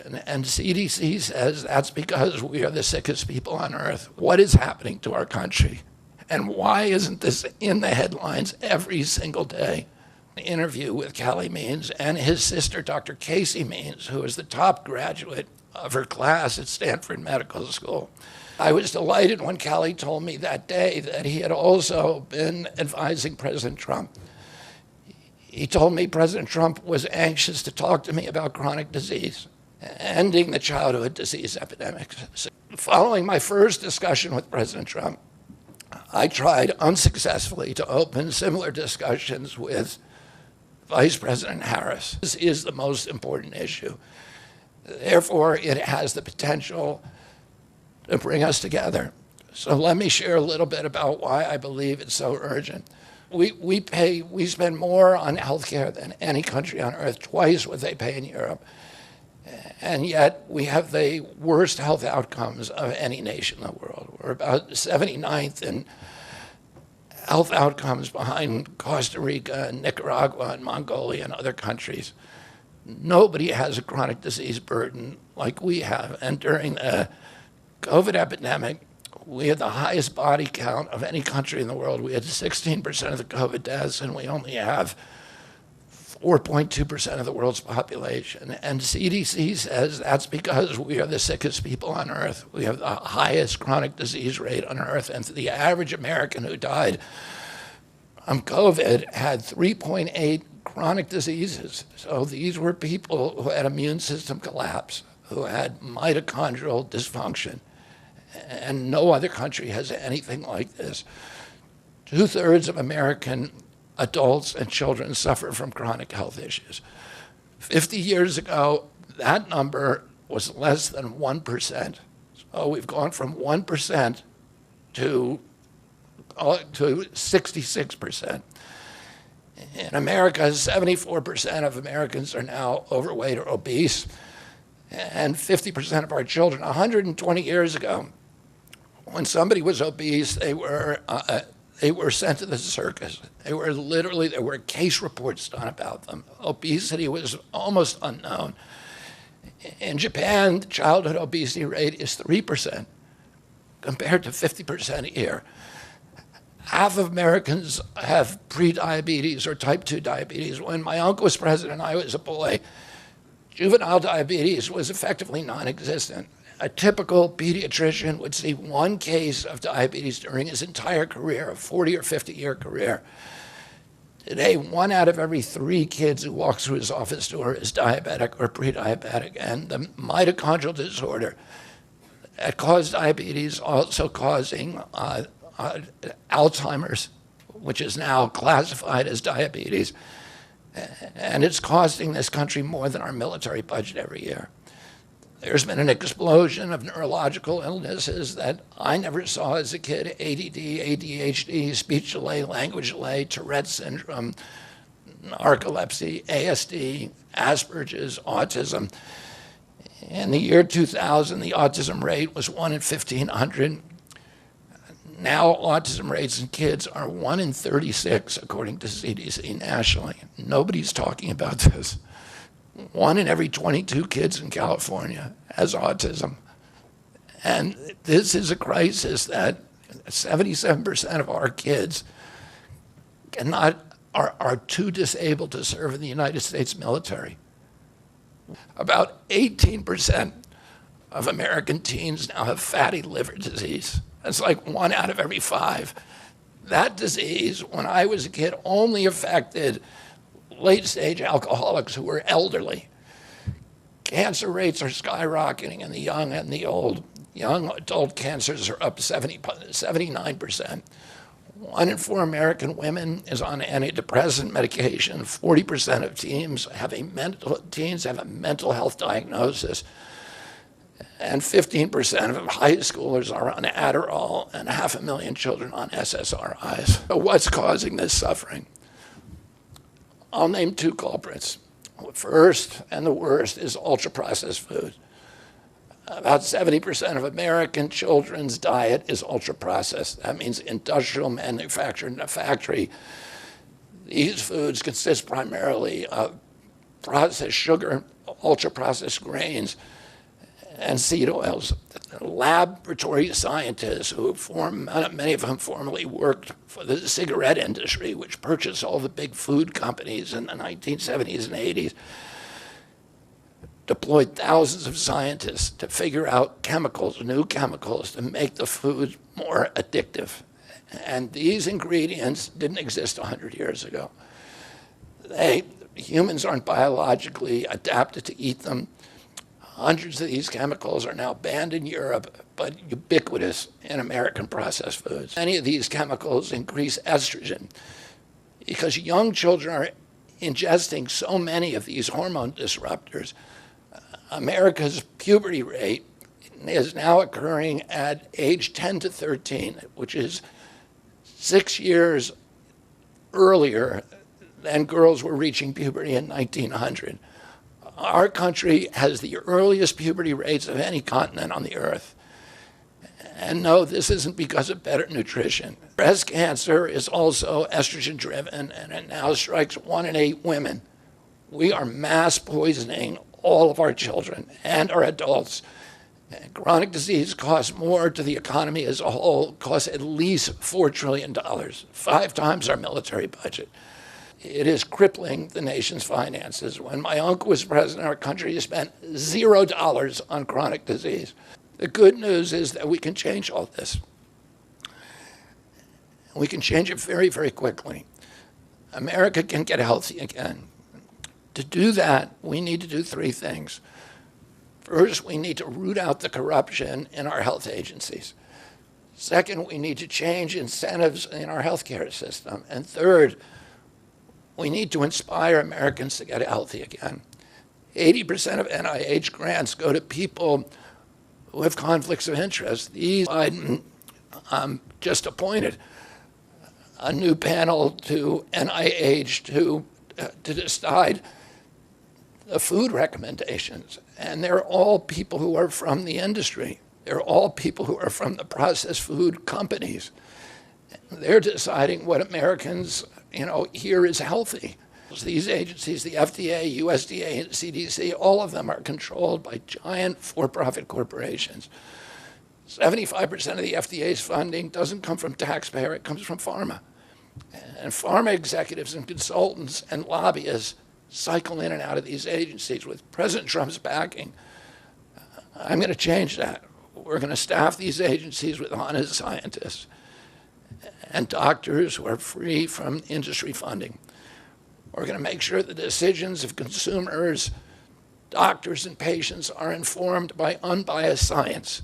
And CDC says that's because we are the sickest people on earth. What is happening to our country? And why isn't this in the headlines every single day? An interview with Callie Means and his sister, Dr. Callie Means, who is the top graduate of her class at Stanford Medical School. I was delighted when Callie told me that day that he had also been advising President Trump. He told me President Trump was anxious to talk to me about chronic disease, ending the childhood disease epidemic. So following my first discussion with President Trump, I tried unsuccessfully to open similar discussions with Vice President Harris. This is the most important issue. Therefore, it has the potential to bring us together. So let me share a little bit about why I believe it's so urgent. We spend more on healthcare than any country on earth, twice what they pay in Europe. And yet we have the worst health outcomes of any nation in the world. We're about 79th in health outcomes behind Costa Rica and Nicaragua and Mongolia and other countries. Nobody has a chronic disease burden like we have. And during the COVID epidemic, we had the highest body count of any country in the world. We had 16% of the COVID deaths, and we only have 4.2% of the world's population. And CDC says that's because we are the sickest people on earth. We have the highest chronic disease rate on earth. And the average American who died from COVID had 3.8 chronic diseases. So these were people who had immune system collapse, who had mitochondrial dysfunction. And no other country has anything like this. 2/3 of American adults and children suffer from chronic health issues. 50 years ago, that number was less than 1%. So we've gone from 1% to 66%. In America, 74% of Americans are now overweight or obese, and 50% of our children. 120 years ago, when somebody was obese, they were sent to the circus. There were case reports done about them. Obesity was almost unknown. In Japan, the childhood obesity rate is 3%, compared to 50% here. Half of Americans have prediabetes or type 2 diabetes. When my uncle was president, I was a boy. Juvenile diabetes was effectively non-existent. A typical pediatrician would see one case of diabetes during his entire career, a 40 or 50-year career. Today, 1 out of every 3 kids who walks through his office door is diabetic or pre-diabetic. And the mitochondrial disorder that caused diabetes also causing Alzheimer's, which is now classified as diabetes. And it's costing this country more than our military budget every year. There's been an explosion of neurological illnesses that I never saw as a kid: ADD, ADHD, speech delay, language delay, Tourette syndrome, narcolepsy, ASD, Asperger's, autism. In the year 2000, the autism rate was 1 in 1,500. Now autism rates in kids are 1 in 36, according to CDC nationally. Nobody's talking about this. 1 in every 22 kids in California has autism. And this is a crisis that 77% of our kids are too disabled to serve in the United States military. About 18% of American teens now have fatty liver disease. That's like 1 out of every 5. That disease, when I was a kid, only affected late-stage alcoholics who were elderly. Cancer rates are skyrocketing in the young and the old. Young adult cancers are up 79%. 1 in 4 American women is on antidepressant medication. 40% of teens have a mental health diagnosis. And 15% of high schoolers are on Adderall, and 500,000 children on SSRIs. So what's causing this suffering? I'll name 2 culprits. First, and the worst, is ultra-processed food. About 70% of American children's diet is ultra-processed. That means industrial manufactured in a factory. These foods consist primarily of processed sugar, ultra-processed grains, and seed oils. Laboratory scientists many of whom formerly worked for the cigarette industry, which purchased all the big food companies in the 1970s and 80s, deployed thousands of scientists to figure out new chemicals to make the food more addictive. And these ingredients didn't exist 100 years ago. Humans aren't biologically adapted to eat them. Hundreds of these chemicals are now banned in Europe, but ubiquitous in American processed foods. Many of these chemicals increase estrogen because young children are ingesting so many of these hormone disruptors. America's puberty rate is now occurring at age 10 to 13, which is 6 years earlier than girls were reaching puberty in 1900. Our country has the earliest puberty rates of any continent on the earth. And no, this isn't because of better nutrition. Breast cancer is also estrogen driven, and it now strikes 1 in 8 women. We are mass poisoning all of our children and our adults. And chronic disease costs more to the economy as a whole, costs at least $4 trillion, 5 times our military budget. It is crippling the nation's finances. When my uncle was president, our country spent $0 on chronic disease. The good news is that we can change all this. We can change it very, very quickly. America can get healthy again. To do that, we need to do 3 things. First, we need to root out the corruption in our health agencies. Second, we need to change incentives in our healthcare system. And third, we need to inspire Americans to get healthy again. 80% of NIH grants go to people who have conflicts of interest. Biden just appointed a new panel to NIH to decide the food recommendations. And they're all people who are from the industry. They're all people who are from the processed food companies. They're deciding what Americans here is healthy. These agencies, the FDA, USDA, and CDC, all of them are controlled by giant for-profit corporations. 75% of the FDA's funding doesn't come from taxpayer, it comes from pharma. And pharma executives and consultants and lobbyists cycle in and out of these agencies. With President Trump's backing, I'm going to change that. We're going to staff these agencies with honest scientists and doctors who are free from industry funding. We're going to make sure the decisions of consumers, doctors, and patients are informed by unbiased science.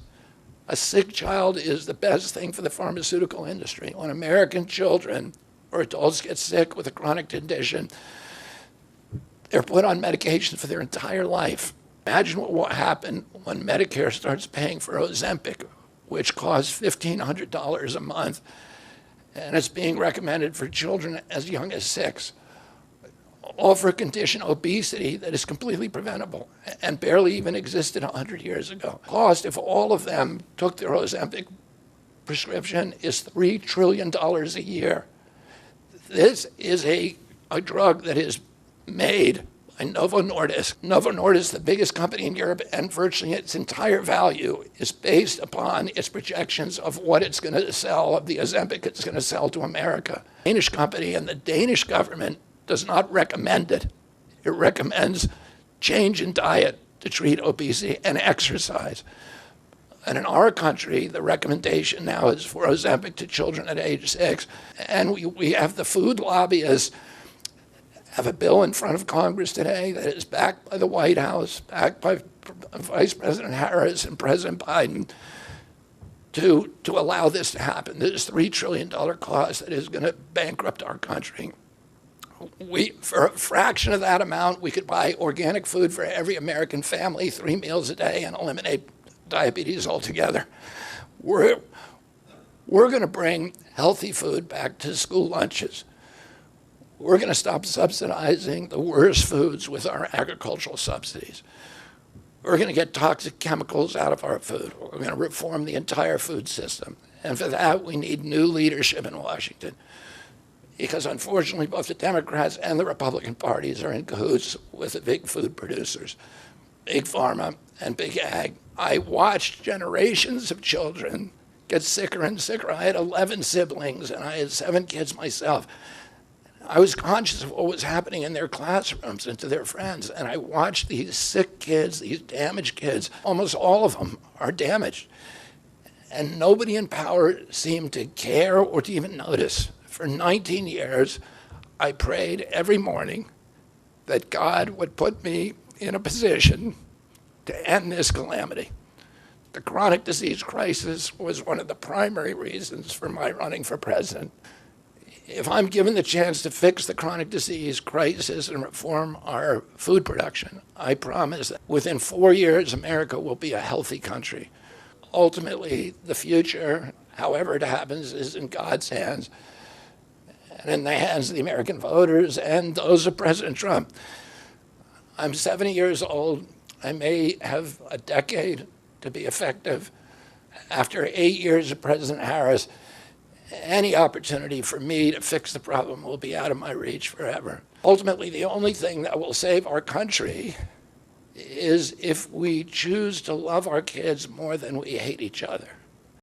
A sick child is the best thing for the pharmaceutical industry. When American children or adults get sick with a chronic condition, they're put on medication for their entire life. Imagine what will happen when Medicare starts paying for Ozempic, which costs $1,500 a month, and it's being recommended for children as young as 6, all for a condition, obesity, that is completely preventable and barely even existed 100 years ago. Cost, if all of them took their Ozempic prescription, is $3 trillion a year. This is a drug that is made by Novo Nordisk. Novo Nordisk, the biggest company in Europe, and virtually its entire value is based upon its projections of what it's going to sell, of the Ozempic it's going to sell to America. Danish company, and the Danish government does not recommend it. It recommends change in diet to treat obesity and exercise. And in our country, the recommendation now is for Ozempic to children at age 6. And we have the food lobbyists have a bill in front of Congress today that is backed by the White House, backed by Vice President Harris and President Biden to allow this to happen. This $3 trillion cost that is going to bankrupt our country. For a fraction of that amount, we could buy organic food for every American family, 3 meals a day, and eliminate diabetes altogether. We're going to bring healthy food back to school lunches. We're going to stop subsidizing the worst foods with our agricultural subsidies. We're going to get toxic chemicals out of our food. We're going to reform the entire food system. And for that, we need new leadership in Washington. because unfortunately both the Democrats and the Republican parties are in cahoots with the big food producers, big pharma and big ag. I watched generations of children get sicker and sicker. I had 11 siblings and I had 7 kids myself. I was conscious of what was happening in their classrooms and to their friends, and I watched these sick kids, these damaged kids. Almost all of them are damaged. And nobody in power seemed to care or to even notice. For 19 years, I prayed every morning that God would put me in a position to end this calamity. The chronic disease crisis was one of the primary reasons for my running for president. If I'm given the chance to fix the chronic disease crisis and reform our food production, I promise that within 4 years, America will be a healthy country. Ultimately, the future, however it happens, is in God's hands and in the hands of the American voters and those of President Trump. I'm 70 years old. I may have a decade to be effective. After 8 years of President Harris, any opportunity for me to fix the problem will be out of my reach forever. Ultimately, the only thing that will save our country is if we choose to love our kids more than we hate each other.